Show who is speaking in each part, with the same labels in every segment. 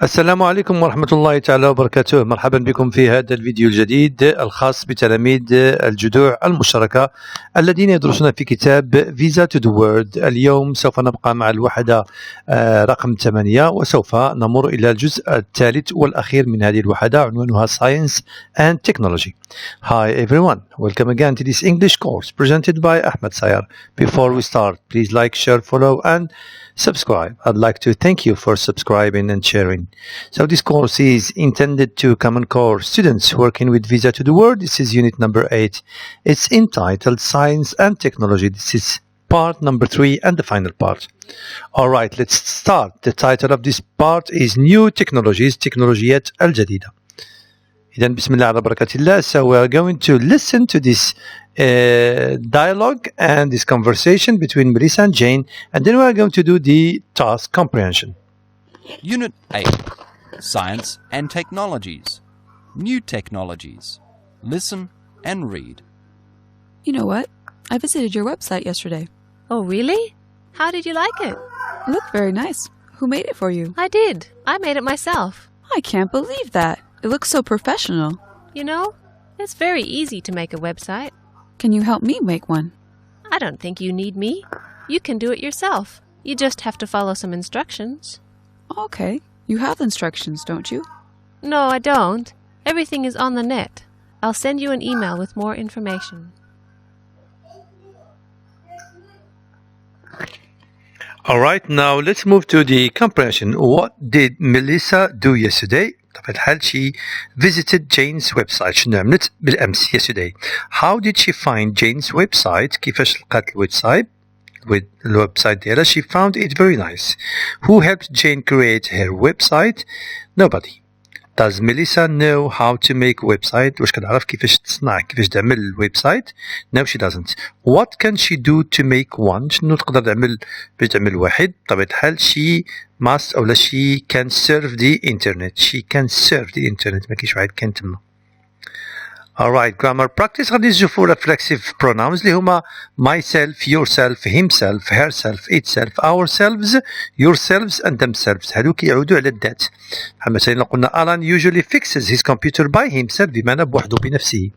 Speaker 1: السلام عليكم ورحمة الله تعالى وبركاته. مرحبا بكم في هذا الفيديو الجديد الخاص بتلاميذ الجدوع المشتركة الذين يدرسون في كتاب فيزا تو ذا وورلد. اليوم سوف نبقى مع الوحدة رقم 8 وسوف نمر إلى الجزء الثالث والأخير من هذه الوحدة عنوانها Science and Technology. Hi everyone, welcome again to this English course presented by Ahmed Sayar. Before we start, please like, share, follow and subscribe. I'd like to thank you for subscribing and sharing. So this course is intended to Common Core students working with Visa to the World. This is unit number 8. It's entitled Science and Technology. This is part number 3 and the final part. Alright, let's start. The title of this part is New Technologies, تكنولوجيات الجديدة. إذن بسم الله على بركة الله. So we are going to listen to this dialogue and this conversation between Melissa and Jane, and then we are going to do the task comprehension.
Speaker 2: Unit 8. Science and Technologies. New Technologies. Listen and read.
Speaker 3: You know what? I visited your website yesterday.
Speaker 4: Oh, really? How did you like it?
Speaker 3: It looked very nice. Who made it for you?
Speaker 4: I did. I made it myself.
Speaker 3: I can't believe that. It looks so professional.
Speaker 4: You know, it's very easy to make a website.
Speaker 3: Can you help me make one?
Speaker 4: I don't think you need me. You can do it yourself. You just have to follow some instructions.
Speaker 3: Okay. You have instructions, don't you?
Speaker 4: No, I don't. Everything is on the net. I'll send you an email with more information.
Speaker 1: Alright, now let's move to the comprehension. What did Melissa do yesterday? طبعا الحال she visited Jane's website. شنو عملت بالأمس yesterday? How did she find Jane's website? كيفاش لقات الويب سايت ديالها? She found it very nice. Who helped Jane create her website? Nobody. Does Melissa know how to make a website? واش كتعرف كيفاش تصنع كيفاش تعمل الويب سايت؟ No, she doesn't. What can she do to make one? شنو تقدر تعمل باش تعمل واحد؟ بطبيعة الحال she must أو لا she can serve the internet. She can serve the internet. ما كاينش واحد كان تما. Alright, grammar practice. غادي نشوفوا reflexive pronouns اللي هما myself, yourself, himself, herself, itself, ourselves, yourselves and themselves. هادو كيعودوا على الذات. بحال مثلا قلنا Alan usually fixes his computer by himself بمعنى بوحده بنفسه.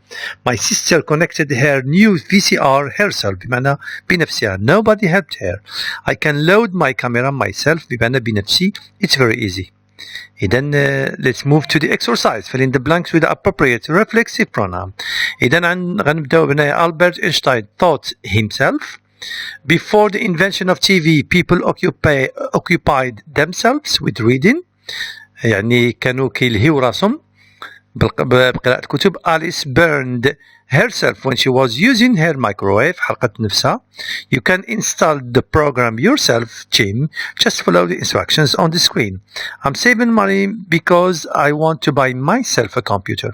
Speaker 1: My sister connected her new VCR herself بمعنى بنفسها. Nobody helped her. I can load my camera myself بمعنى بنفسي. It's very easy. إذن let's move to the exercise. Fill in the blanks with the appropriate reflexive pronoun. إذن غنبداو بهنايا. Albert Einstein thought himself. Before the invention of TV, people occupied themselves with reading. يعني كانوا كيلهيو راسهم بقراءة كتب. Alice burned herself when she was using her microwave. حرقت نفسها. You can install the program yourself, Jim. Just follow the instructions on the screen. I'm saving money because I want to buy myself a computer.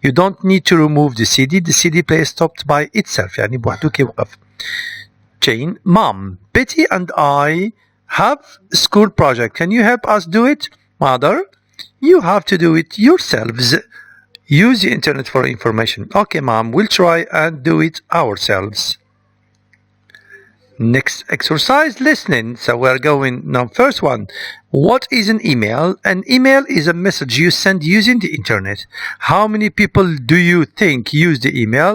Speaker 1: You don't need to remove the CD. The CD player stopped by itself. يعني بوحدو كيوقف. Jane, Mom, Betty and I have a school project. Can you help us do it? Mother, you have to do it yourselves. Use the internet for information. Okay, Mom, we'll try and do it ourselves. Next exercise, listening. So we're going now. First one. What is an email? An email is a message you send using the internet. How many people do you think use the email?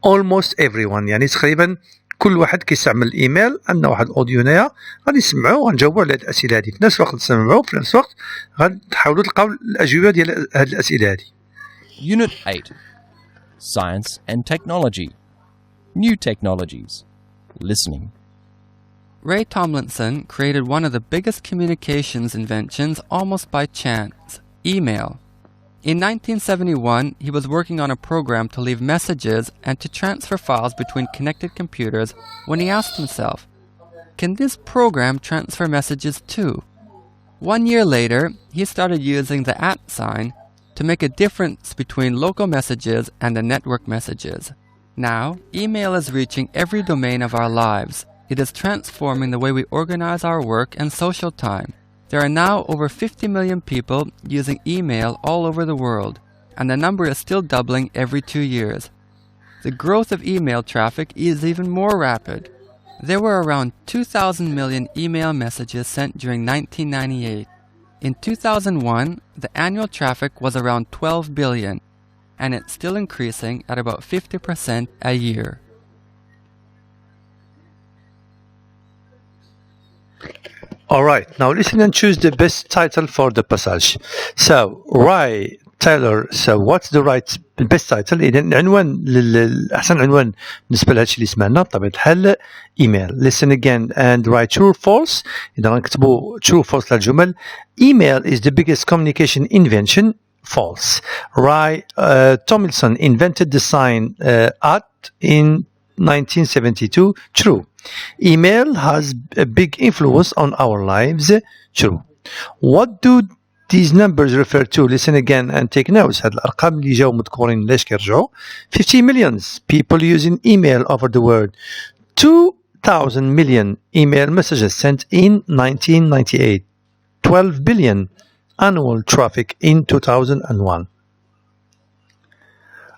Speaker 1: Almost everyone. يعني تقريبا كل واحد كيستعمل الايميل. عندنا واحد الاوديو هنايا غادي نسمعوه وغنجاوبوا على هاد الاسئله هادي. في نفس الوقت تسمعوا في نفس الوقت غتحاولوا تلقاو الاجوبه ديال هاد الاسئله هادي.
Speaker 2: Unit 8. Science and Technology. New Technologies. Listening.
Speaker 5: Ray Tomlinson created one of the biggest communications inventions almost by chance, email. In 1971, he was working on a program to leave messages and to transfer files between connected computers when he asked himself, can this program transfer messages too? 1 year later, he started using the @ sign to make a difference between local messages and the network messages. Now, email is reaching every domain of our lives. It is transforming the way we organize our work and social time. There are now over 50 million people using email all over the world, and the number is still doubling every 2 years. The growth of email traffic is even more rapid. There were around 2,000 million email messages sent during 1998. In 2001, the annual traffic was around 12 billion, and it's still increasing at about 50% a year.
Speaker 1: Alright, now listen and choose the best title for the passage. So, Ray Taylor, so what's the best title؟ إذا العنوان أحسن عنوان بالنسبة لهادشي اللي سمعنا بطبيعة الحال email. Listen again and write true or false. إذا غنكتبوا true or false للجمل. Email is the biggest communication invention. False. Ray Tomlinson invented the sign at in 1972. True. Email has a big influence on our lives. True. What do these numbers refer to? Listen again and take notes. هاد الأرقام اللي جاو مذكورين ليش كيرجعوا 50 millions people using email over the world. 2,000 million email messages sent in 1998. 12 billion annual traffic in 2001.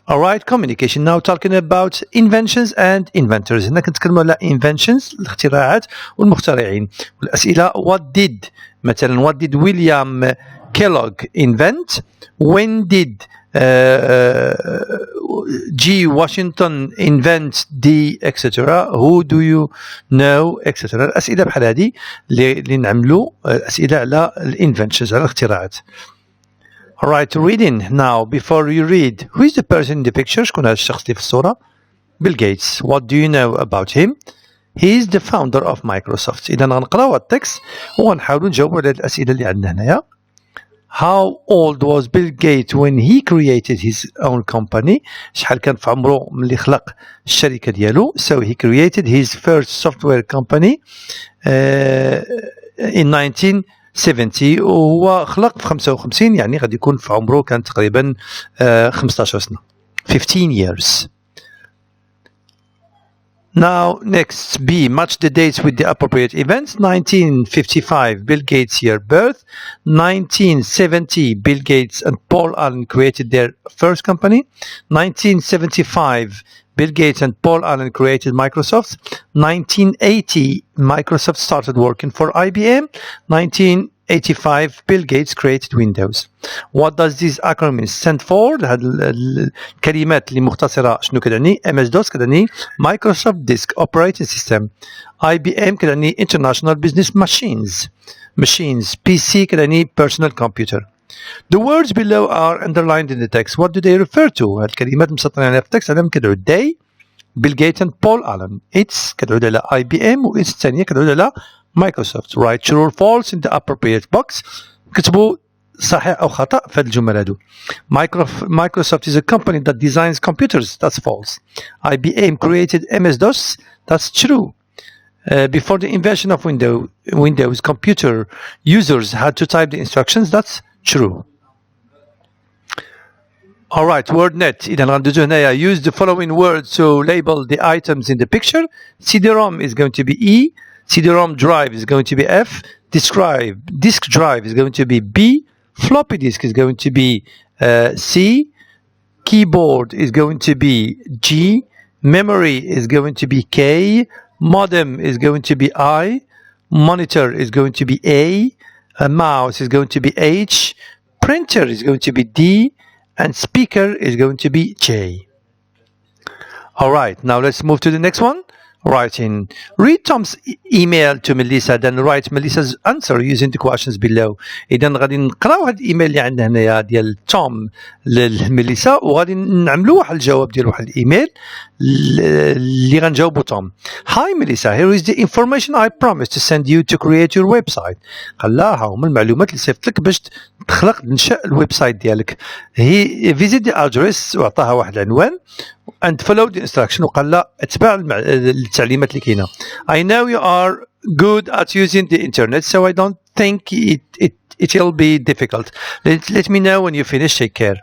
Speaker 1: Alright, communication. Now talking about inventions and inventors. هنا كنتكلموا على inventions الاختراعات والمخترعين. والأسئلة what did مثلا what did William Kellogg invent? When did G. Washington invent the etc. Who do you know etc. الأسئلة بحال هذه اللي نعملوا أسئلة على الانفنشنز على الاختراعات. Alright, reading now. Before you read, who is the person in the picture? شكون هذا الشخص اللي في الصورة؟ Bill Gates. What do you know about him? He is the founder of Microsoft. إذا غنقراو التكست وغنحاولوا نجاوبوا على الأسئلة اللي عندنا هنايا. How old was Bill Gates when he created his own company? شحال كان في عمره ملي خلق الشركة ديالو؟ So he created his first software company in 1970 وهو خلق في 55 يعني غادي يكون في عمره كان تقريبا 15 سنة 15 years. Now next B, match the dates with the appropriate events. 1955 Bill Gates year birth. 1970 Bill Gates and Paul Allen created their first company. 1975 Bill Gates and Paul Allen created Microsoft. 1980 Microsoft started working for IBM. 1985 Bill Gates created Windows. What does this acronym stand for? هاد الكلمات اللي مختصرة شنو كتعني؟ MS-DOS كتعني Microsoft Disk Operating System. IBM كتعني International Business Machines. PC كتعني Personal Computer. The words below are underlined in the text. What do they refer to? هاد الكلمات مسطرين عليها في التكست عليهم كتعود they, Bill Gates and Paul Allen. It's كتعود على IBM و it's الثانية كتعود على Microsoft. Write true or false in the appropriate box. كتبوا صحيح أو خطأ في هاد الجمل هادو. Microsoft is a company that designs computers. That's false. IBM created MS-DOS. That's true. Before the invention of Windows, computer users had to type the instructions. That's true. Alright, WordNet. إذا غندوزو هنايا. Use the following words to label the items in the picture. CD-ROM is going to be E. CD-ROM drive is going to be F. Disk drive is going to be B. Floppy disk is going to be C. Keyboard is going to be G. Memory is going to be K. Modem is going to be I. Monitor is going to be A. A mouse is going to be H. Printer is going to be D. And speaker is going to be J. Alright, now let's move to the next one. Writing. Read Tom's email to Melissa, then write Melissa's answer using the questions below. إذا غادي نقراو هاد الإيميل اللي عندنا هنايا ديال توم لميليسا وغادي نعملوا واحد الجواب ديال واحد الإيميل اللي غنجاوبو توم. Hi Melissa, here is the information I promised to send you to create your website. قال لها ها هما المعلومات اللي صيفط لك باش تنشأ الويب سايت ديالك. He visit the address وعطاها واحد العنوان and follow the instruction وقال لا اتبع التعليمات اللي كاينه. I know you are good at using the internet so I don't think it'll be difficult. Let me know when you finish. Take care.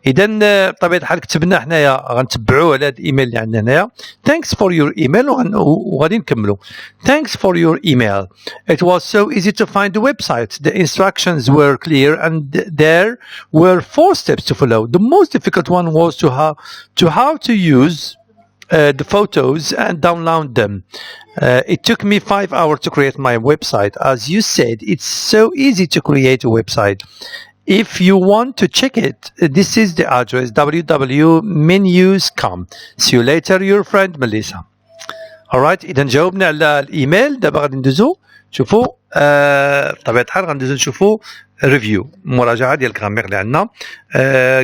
Speaker 1: إذا بطبيعة الحال كتبنا حنايا غنتبعوا على هذا الإيميل اللي عندنا هنايا. Thanks for your email وغادي نكملوا. Thanks for your email. It was so easy to find the website. The instructions were clear and there were 4 steps to follow. The most difficult one was to how to use the photos and download them. It took me 5 hours to create my website. As you said, it's so easy to create a website. If you want to check it, this is the address www.menus.com. See you later, your friend Melissa. Alright, إذا جاوبنا على الإيميل. دابا غادي ندوزو شوفوا بطبيعة الحال غندوزو نشوفوا ريفيو مراجعة ديال الجرامير اللي عندنا.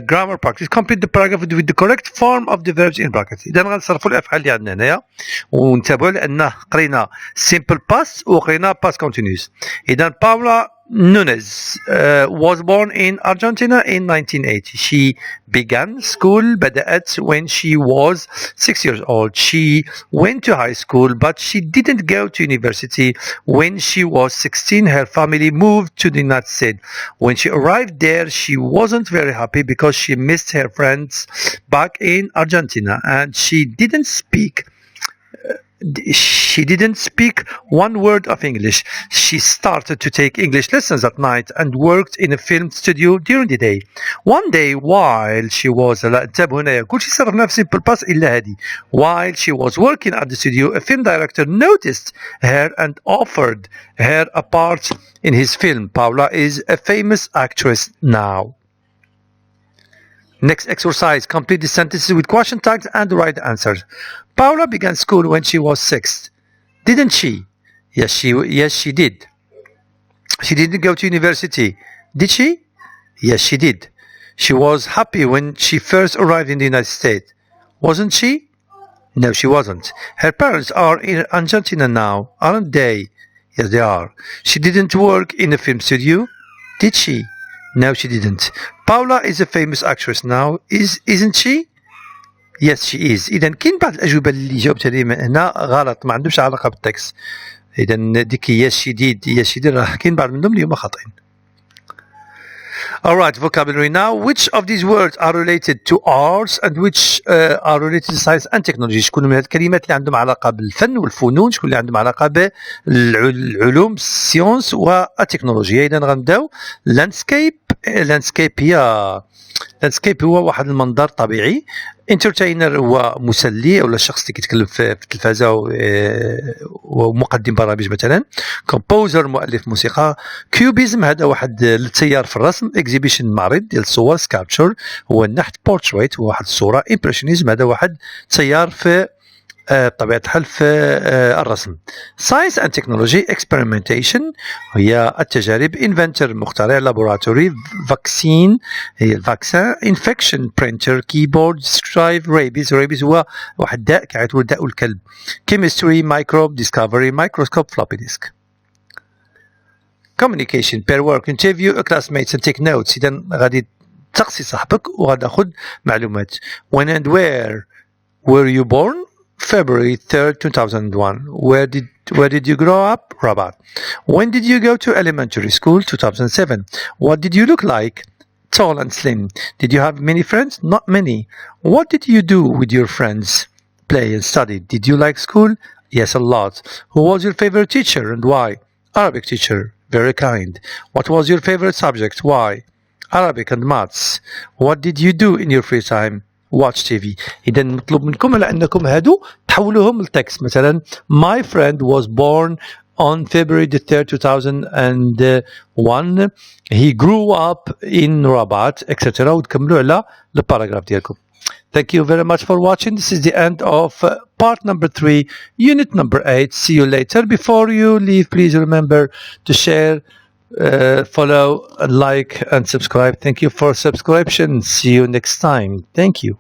Speaker 1: grammar practice. Complete the paragraph with the correct form of the verbs in brackets. إذا غنصرفوا الأفعال اللي عندنا هنايا ونتابعوا لأنه قرينا simple past وقرينا past continuous. إذا باولا Nunes was born in Argentina in 1980. She began school بدأت when she was 6 years old. She went to high school, but she didn't go to university. When she was 16, her family moved to the United States. When she arrived there, she wasn't very happy because she missed her friends back in Argentina, and she didn't speak one word of English. She started to take English lessons at night and worked in a film studio during the day. One day while she was while she was working at the studio, a film director noticed her and offered her a part in his film. Paula is a famous actress now. Next exercise. Complete the sentences with question tags and write the answers. Paula began school when she was 6. Didn't she? Yes, she did. She didn't go to university. Did she? Yes, she did. She was happy when she first arrived in the United States. Wasn't she? No, she wasn't. Her parents are in Argentina now, aren't they? Yes, they are. She didn't work in a film studio. Did she? No, she didn't. Paula is a famous actress now, isn't she? Yes, she is. إذا كاين بعض الأجوبة اللي جاوبتها لي هنا غلط ما عندهمش علاقة بالتكست. إذا ديك yes she did راه كاين بعض منهم اللي هما خاطئين. Alright, vocabulary now. Which of these words are related to arts and which are related to science and technology? شكون من هاد الكلمات اللي عندهم علاقة بالفن والفنون؟ شكون اللي عندهم علاقة بالعلوم السيونس والتكنولوجيا؟ إذا غنبداو landscape هي landscape هو واحد المنظر طبيعي. entertainer هو مسلي ولا الشخص اللي كيتكلم في التلفازة ومقدم برامج مثلا. composer مؤلف موسيقى. cubism هذا واحد التيار في الرسم. exhibition معرض ديال الصور. sculpture هو النحت. portrait هو واحد الصورة. impressionism هذا واحد تيار في بطبيعة الحال في الرسم. science and technology. experimentation هي التجارب. inventor مخترع. laboratory. vaccine هي الفاكسين. infection printer. keyboard. scribe. rabies هو واحد داء كيعيطوا داء الكلب. chemistry. microbe. discovery. microscope. floppy disk. communication pair work interview classmates and take notes. إذا غادي تقصي صاحبك وغادي تاخذ معلومات. when and where were you born? February 3rd, 2001. Where did you grow up? Rabat. When did you go to elementary school? 2007. What did you look like? Tall and slim. Did you have many friends? Not many. What did you do with your friends? Play and study. Did you like school? Yes, a lot. Who was your favorite teacher and why? Arabic teacher. Very kind. What was your favorite subject? Why? Arabic and maths. What did you do in your free time? watch TV. إذا مطلوب منكم على أنكم هادو تحولوهم لتكست. مثلا my friend was born on February the 3rd 2001. He grew up in Rabat, etc. وتكملوا على الباراجراف ديالكم. Thank you very much for watching. This is the end of part number 3, unit number 8. See you later. Before you leave, please remember to share, follow, like, and subscribe. Thank you for subscription. See you next time. Thank you.